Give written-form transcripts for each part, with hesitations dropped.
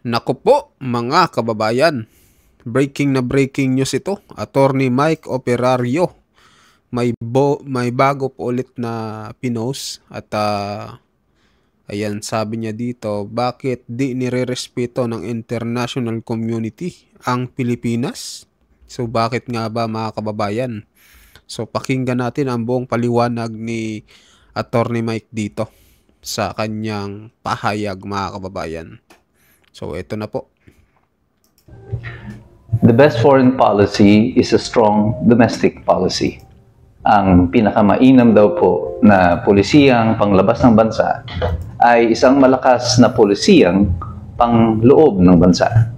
Naku po mga kababayan, breaking news ito. Attorney Mike Operario may bago po ulit na pinost at ayan, sabi niya dito, bakit di nirerespeto ng international community ang Pilipinas? So bakit nga ba mga kababayan? So pakinggan natin ang buong paliwanag ni Attorney Mike dito sa kanyang pahayag mga kababayan. So ito na po. The best foreign policy is a strong domestic policy. Ang pinakamainam daw po na polisiyang panglabas ng bansa ay isang malakas na polisiyang pangloob ng bansa.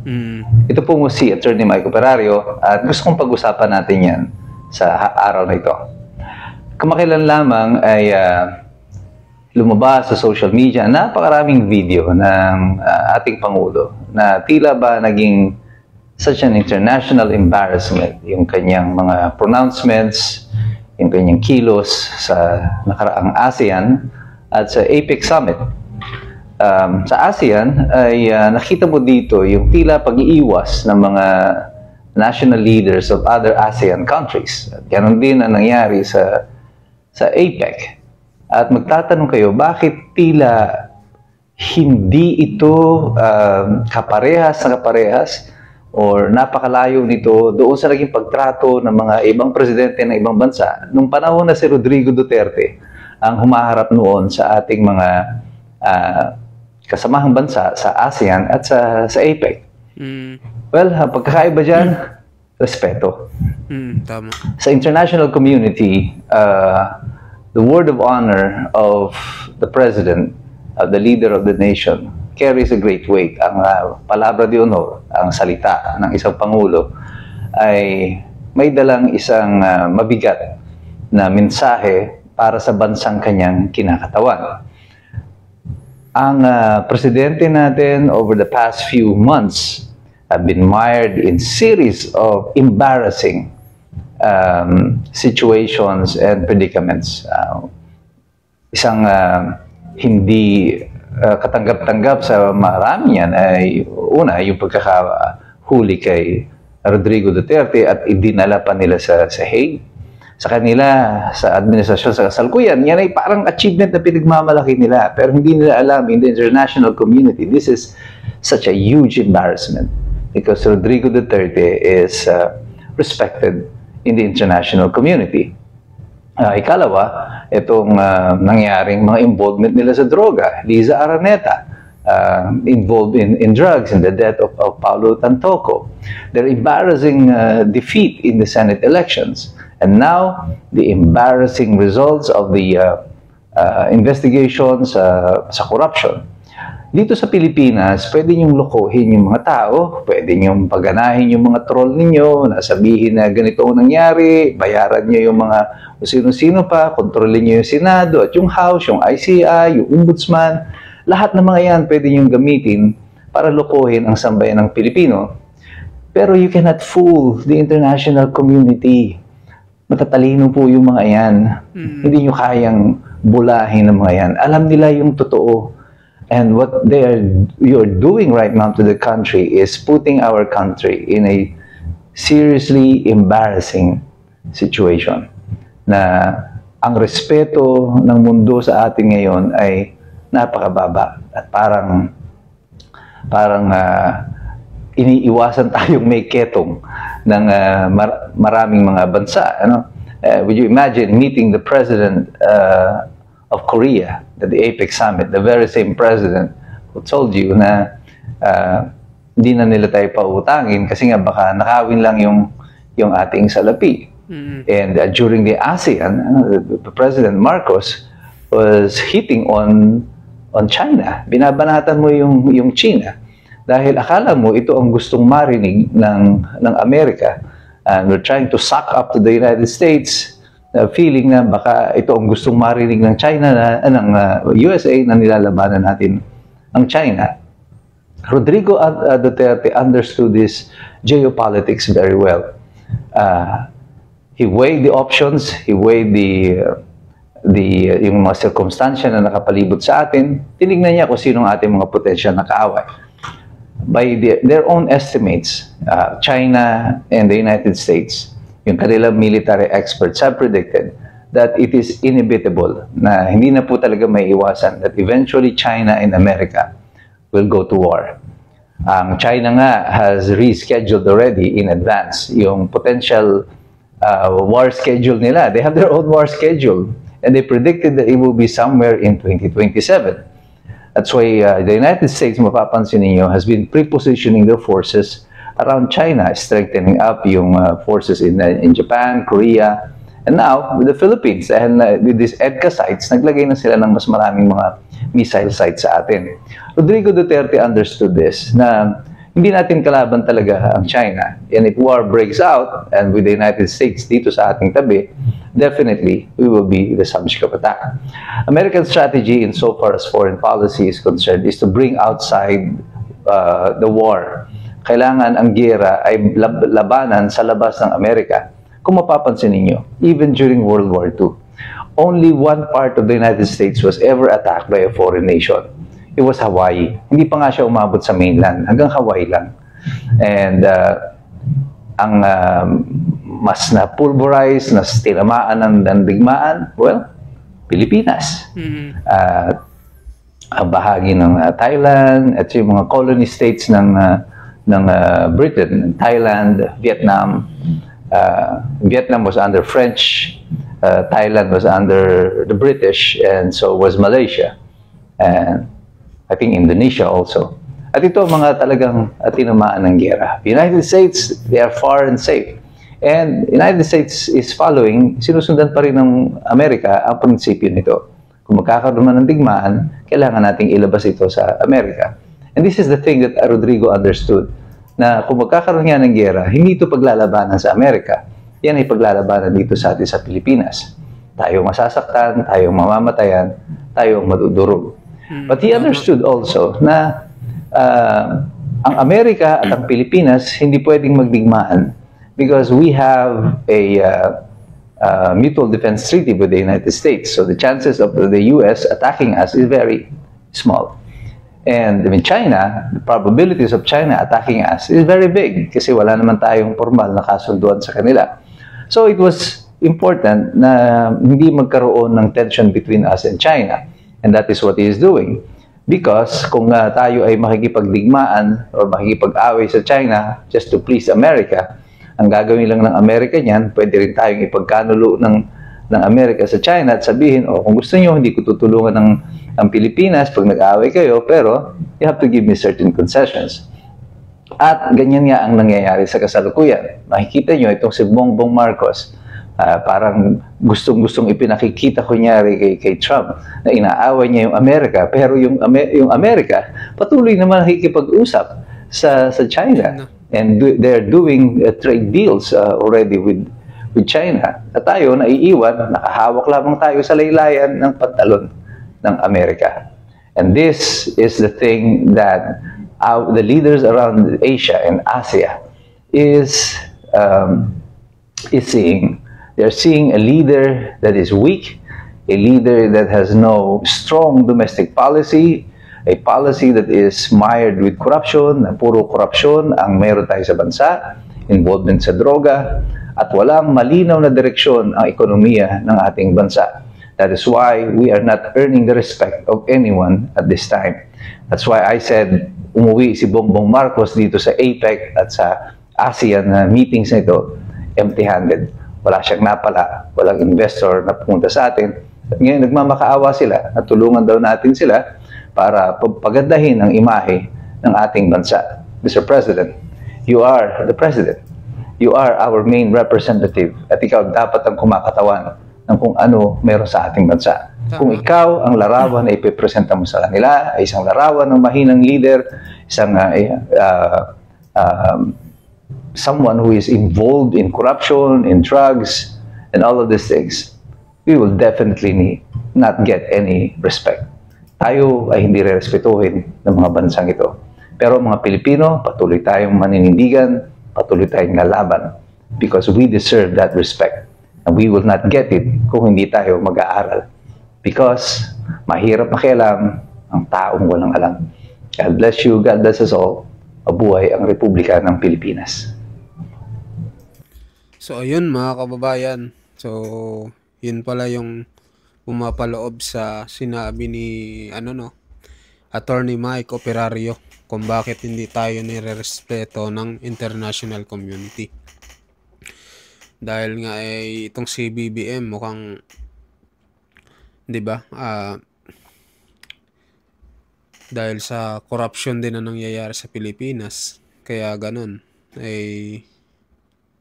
Ito po si Attorney Mike Operario at gusto kong pag-usapan natin yan sa araw na ito. Kamakailan lamang ay lumabas sa social media napakaraming video ng ating Pangulo na tila ba naging such an international embarrassment yung kanyang mga pronouncements, yung kanyang kilos sa nakaraang ASEAN at sa APEC Summit. Sa ASEAN ay nakita mo dito yung tila pag-iiwas ng mga national leaders of other ASEAN countries. At ganon din ang nangyari sa APEC. At magtatanong kayo, bakit tila hindi ito kaparehas na kaparehas or napakalayo nito doon sa naging pagtrato ng mga ibang presidente ng ibang bansa nung panahon na si Rodrigo Duterte ang humaharap noon sa ating mga kasamahang bansa sa ASEAN at sa APEC. Well, ang pagkakaiba dyan, respeto. Tama. Sa international community, the word of honor of the president, the leader of the nation, carries a great weight. Ang palabra de honor, ang salita ng isang pangulo, ay may dalang isang mabigat na mensahe para sa bansang kanyang kinakatawan. Ang presidente natin over the past few months have been mired in series of embarrassing situations and predicaments. Isang hindi katanggap-tanggap sa marami yan ay una, yung pagkakahuli kay Rodrigo Duterte at idinala pa nila sa Hague. Sa kanila, sa administrasyon sa kasalukuyan, yan ay parang achievement na pinagmamalaki nila. Pero hindi nila alam in the international community, this is such a huge embarrassment because Rodrigo Duterte is respected in the international community. Ikalawa, itong nangyaring mga involvement nila sa droga. Liza Araneta, involved in drugs, in the death of Paulo Tantoco. Their embarrassing defeat in the Senate elections. And now, the embarrassing results of the investigations sa corruption. Dito sa Pilipinas, pwede niyong lokohin yung mga tao, pwede niyong paganahin yung mga troll ninyo, nasabihin na ganito ang nangyari, bayaran niyo yung mga sino-sino pa, kontrolin niyo yung Senado at yung House, yung ICI, yung Ombudsman. Lahat ng mga yan pwede niyong gamitin para lokohin ang sambayan ng Pilipino. Pero you cannot fool the international community. Matatalino po yung mga yan. Hindi nyo kayang bulahin ng mga yan. Alam nila yung totoo. And what you're doing right now to the country is putting our country in a seriously embarrassing situation. Na ang respeto ng mundo sa atin ngayon ay napakababa at parang iniiwasan tayong may ketong ng maraming mga bansa. Ano? Would you imagine meeting the president of Korea at the APEC Summit, the very same president who told you na hindi na nila tayo pautangin kasi nga baka nakawin lang yung ating salapi. And during the ASEAN, President Marcos was hitting on China. Binabanatan mo yung China dahil akala mo ito ang gustong marinig ng Amerika. And we're trying to suck up to the United States, feeling na baka ito ang gustong marinig ng China ng USA na nilalabanan natin ang China. Rodrigo Duterte understood this geopolitics very well. He weighed the options, he weighed yung mga sirkumstansya na nakapalibot sa atin. Tinignan niya kung sino ang ating mga potensyal na kaaway. their own estimates, China and the United States, yung kanilang military experts have predicted that it is inevitable, na hindi na po talaga may iwasan, that eventually China and America will go to war. Ang China nga has rescheduled already in advance yung potential war schedule nila. They have their own war schedule, and they predicted that it will be somewhere in 2027. That's why the United States, mapapansin niyo, has been pre-positioning their forces around China, strengthening up yung forces in Japan, Korea, and now with the Philippines. And with these EDCA sites, naglagay na sila ng mas maraming mga missile sites sa atin. Rodrigo Duterte understood this, na hindi natin kalaban talaga ang China. And if war breaks out, and with the United States dito sa ating tabi, definitely we will be the subject of attack. American strategy in so far as foreign policy is concerned is to bring outside the war. Kailangan ang giyera ay labanan sa labas ng Amerika. Kung mapapansin ninyo, even during World War II, only one part of the United States was ever attacked by a foreign nation. It was Hawaii. Hindi pa nga siya umabot sa mainland, hanggang Hawaii lang. And ang mas na-pulverize, na tinamaan ng digmaan, well, Pilipinas. Bahagi ng Thailand, at yung mga colony states ng Britain, Thailand, Vietnam. Vietnam was under French, Thailand was under the British, and so was Malaysia. And I think Indonesia also. At ito mga talagang tinamaan ng giyera. United States, they are far and safe. And United States is following, sinusundan pa rin ng Amerika ang prinsipyo nito. Kung magkakaroon man ng digmaan, kailangan nating ilabas ito sa Amerika. And this is the thing that Rodrigo understood, na kung magkakaroon nga ng giyera, hindi ito paglalabanan sa Amerika. Yan ay paglalabanan dito sa atin sa Pilipinas. Tayo masasaktan, tayo mamamatayan, tayo madudurog. But he understood also na ang Amerika at ang Pilipinas hindi pwedeng magdigmaan because we have a mutual defense treaty with the United States. So the chances of the US attacking us is very small. And I mean, China, the probabilities of China attacking us is very big kasi wala naman tayong formal na kasunduan sa kanila. So it was important na hindi magkaroon ng tension between us and China. And that is what he is doing. Because kung tayo ay makikipagdigmaan or makikipag-away sa China just to please America, ang gagawin lang ng Amerika niyan, pwede rin tayong ipagkanulo ng Amerika sa China at sabihin, oh, kung gusto niyo, hindi ko tutulungan ng Pilipinas pag nag-away kayo, pero you have to give me certain concessions. At ganyan nga ang nangyayari sa kasalukuyan. Makikita niyo itong si Bongbong Marcos, parang gustong-gustong ipinakikita kunyari kay Trump na inaaway niya yung Amerika, pero yung Amerika patuloy naman nakikipag-usap sa China, and they're doing trade deals already with China. At tayo naiiwan, nakahawak lamang tayo sa laylayan ng pantalon ng Amerika. And this is the thing that the leaders around Asia and Asia is seeing. They're seeing a leader that is weak, a leader that has no strong domestic policy, a policy that is mired with corruption, na puro korupsyon ang meron tayo sa bansa, involvement sa droga, at walang malinaw na direksyon ang ekonomiya ng ating bansa. That is why we are not earning the respect of anyone at this time. That's why I said, umuwi si Bongbong Marcos dito sa APEC at sa ASEAN meetings na ito, empty-handed. Wala siyang napala, walang investor na pumunta sa atin. At ngayon, nagmamakaawa sila at tulungan daw natin sila para pagandahin ang imahe ng ating bansa. Mr. President, you are the President. You are our main representative at ikaw dapat ang kumakatawan ng kung ano meron sa ating bansa. Kung ikaw ang larawan na ipipresenta mo sa kanila ay isang larawan ng mahinang leader, isang someone who is involved in corruption, in drugs, and all of these things, we will definitely not get any respect. Tayo ay hindi re-respetuhin ng mga bansang ito. Pero mga Pilipino, patuloy tayong maninindigan, patuloy tayong lalaban because we deserve that respect. And we will not get it kung hindi tayo mag-aaral. Because mahirap makialam ang taong walang alam. God bless you. God bless us all. Mabuhay ang Republika ng Pilipinas. So ayun mga kababayan. So yun pala yung pumapaloob sa sinabi ni Attorney Mike Operario kung bakit hindi tayo nirerespeto ng international community. Dahil nga itong si BBM mukhang 'di ba? Dahil sa corruption din na nangyayari sa Pilipinas, kaya ganun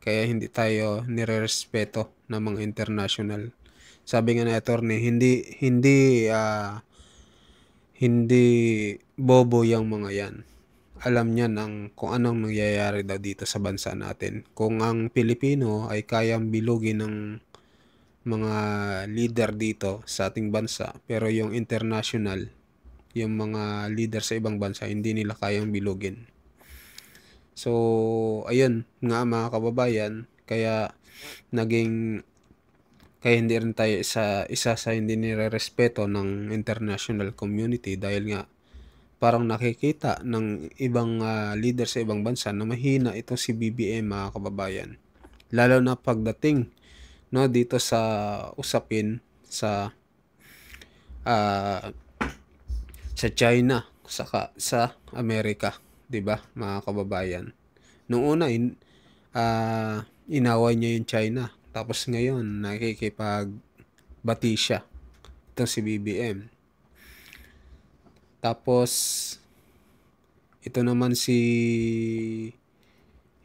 kaya hindi tayo nirerespeto ng mga international. Sabi nga na attorney, hindi bobo yung mga yan. Alam niya kung anong nangyayari daw dito sa bansa natin. Kung ang Pilipino ay kayang bilugin ng mga leader dito sa ating bansa, pero yung international, yung mga leader sa ibang bansa, hindi nila kayang bilugin. So, ayun nga mga kababayan, kaya hindi rin tayo isa sa hindi nirerespeto ng international community dahil nga parang nakikita ng ibang leader sa ibang bansa na mahina ito si BBM mga kababayan. Lalo na pagdating dito sa usapin sa China saka sa Amerika, 'di ba mga kababayan? Nung una inaway niya yung China, tapos ngayon nakikipagbati siya itong si BBM. Tapos ito naman si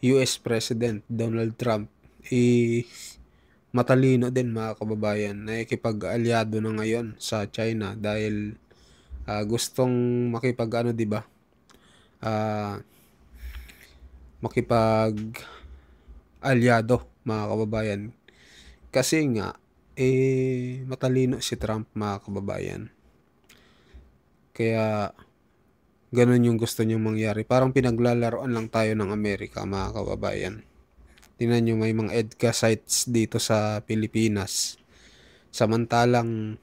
US President Donald Trump matalino din mga kababayan, nakikipag-alyado na ngayon sa China dahil gustong di ba? Makipag-alyado mga kababayan. Kasi nga matalino si Trump mga kababayan. Kaya ganun yung gusto niyang mangyari. Parang pinaglalaroan lang tayo ng Amerika mga kababayan. Tingnan nyo, may mga EDCA sites dito sa Pilipinas. Samantalang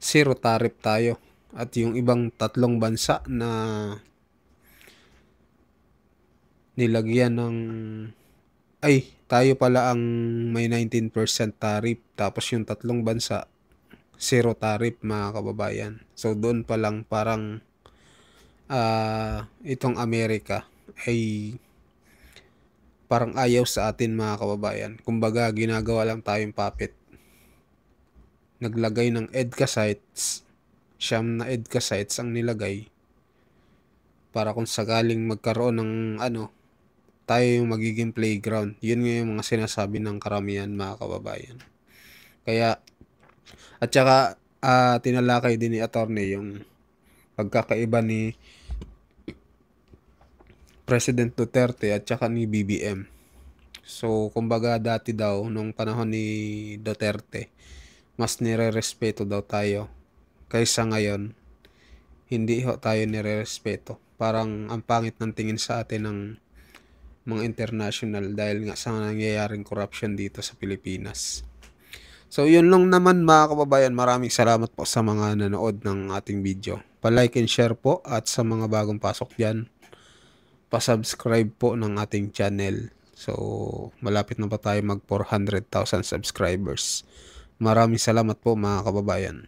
zero tariff tayo. At yung ibang 3 bansa na nilagyan tayo pala ang may 19% tariff. Tapos yung 3 bansa, zero tariff mga kababayan. So doon pa lang parang itong Amerika ay parang ayaw sa atin mga kababayan. Kumbaga ginagawa lang tayong puppet. Naglagay ng EDCA sites, 9 na EDCA sites ang nilagay para kung sakaling magkaroon ng tayo yung magiging playground. Yun nga yung mga sinasabi ng karamihan mga kababayan. Kaya at saka tinalakay din ni attorney yung pagkakaiba ni President Duterte at saka ni BBM. So kumbaga dati daw nung panahon ni Duterte, mas nirerespeto daw tayo kaysa ngayon hindi tayo nirerespeto. Parang ang pangit ng tingin sa atin ng mga international dahil nga sa nangyayaring corruption dito sa Pilipinas. So yun lang naman mga kababayan, maraming salamat po sa mga nanood ng ating video. Pa-like and share po, at sa mga bagong pasok dyan, pa-subscribe po ng ating channel. So malapit na pa tayo mag 400,000 subscribers. Maraming salamat po mga kababayan.